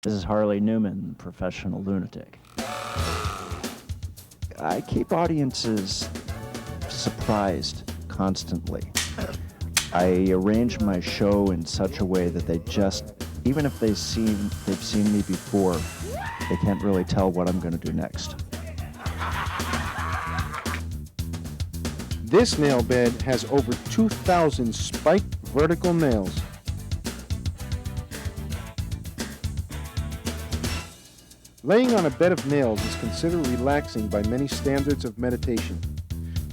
This is Harley Nueman, professional lunatic. I keep audiences surprised constantly. I arrange my show in such a way that they just, even if they've seen me before, they can't really tell what I'm going to do next. This nail bed has over 2,000 spiked vertical nails. Laying on a bed of nails is considered relaxing by many standards of meditation.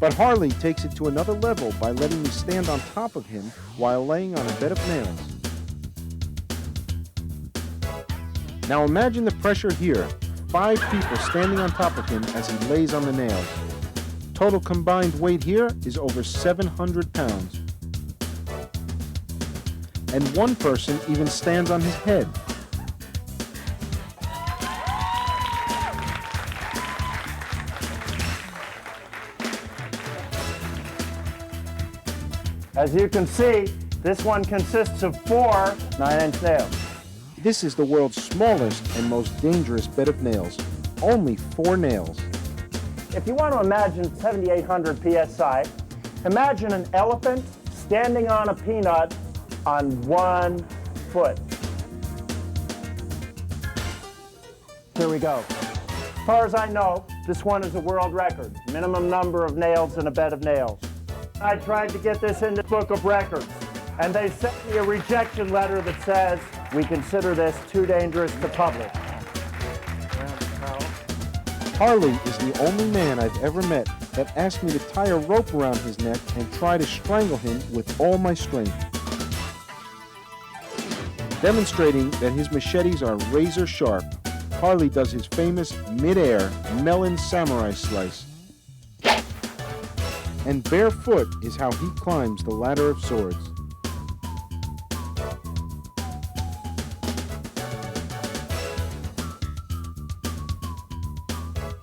But Harley takes it to another level by letting me stand on top of him while laying on a bed of nails. Now imagine the pressure here, 5 people standing on top of him as he lays on the nails. Total combined weight here is over 700 pounds. And one person even stands on his head. As you can see, this one consists of 4 9-inch nails. This is the world's smallest and most dangerous bed of nails. Only 4 nails. If you want to imagine 7,800 PSI, imagine an elephant standing on a peanut on 1 foot. Here we go. As far as I know, this one is a world record. Minimum number of nails in a bed of nails. I tried to get this in the book of records, and they sent me a rejection letter that says, we consider this too dangerous to publish. Harley is the only man I've ever met that asked me to tie a rope around his neck and try to strangle him with all my strength. Demonstrating that his machetes are razor sharp, Harley does his famous mid-air melon samurai slice. And barefoot is how he climbs the ladder of swords.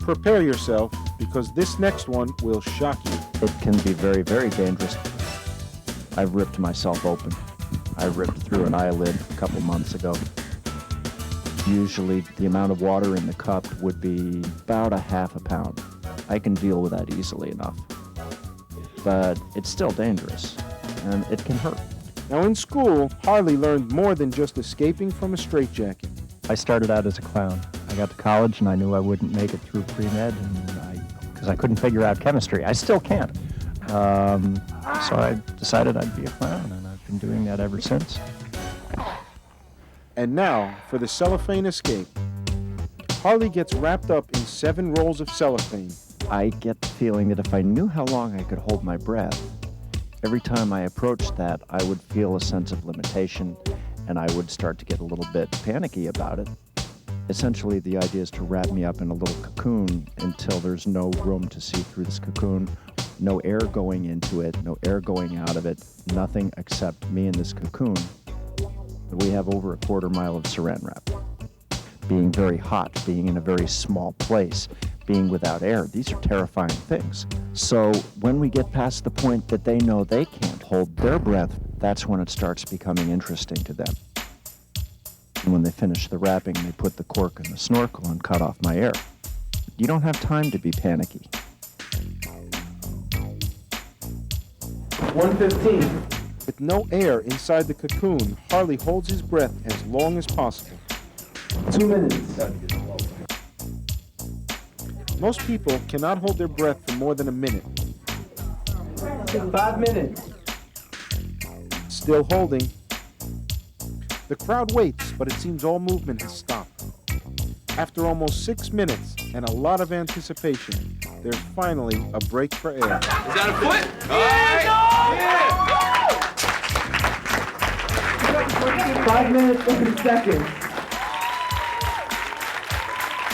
Prepare yourself, because this next one will shock you. It can be very, very dangerous. I've ripped myself open. I ripped through an eyelid a couple months ago. Usually the amount of water in the cup would be about 1/2 pound. I can deal with that easily enough. But it's still dangerous, and it can hurt. Now in school, Harley learned more than just escaping from a straitjacket. I started out as a clown. I got to college and I knew I wouldn't make it through pre-med because I couldn't figure out chemistry. I still can't. So I decided I'd be a clown, and I've been doing that ever since. And now for the cellophane escape. Harley gets wrapped up in 7 rolls of cellophane. I get the feeling that if I knew how long I could hold my breath, every time I approached that, I would feel a sense of limitation, and I would start to get a little bit panicky about it. Essentially, the idea is to wrap me up in a little cocoon until there's no room to see through this cocoon, no air going into it, no air going out of it, nothing except me in this cocoon. We have over 1/4 mile of Saran Wrap. Being very hot, being in a very small place, being without air, these are terrifying things. So when we get past the point that they know they can't hold their breath, that's when it starts becoming interesting to them. And when they finish the wrapping, they put the cork in the snorkel and cut off my air. You don't have time to be panicky. 1:15. With no air inside the cocoon, Harley holds his breath as long as possible. 2 minutes. Most people cannot hold their breath for more than a minute. 5 minutes. Still holding. The crowd waits, but it seems all movement has stopped. After almost 6 minutes and a lot of anticipation, there's finally a break for air. Is that a foot? Yeah! 5 minutes, 30 seconds.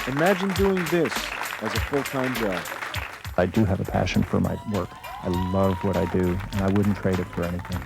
Imagine doing this as a full-time job. I do have a passion for my work. I love what I do, and I wouldn't trade it for anything.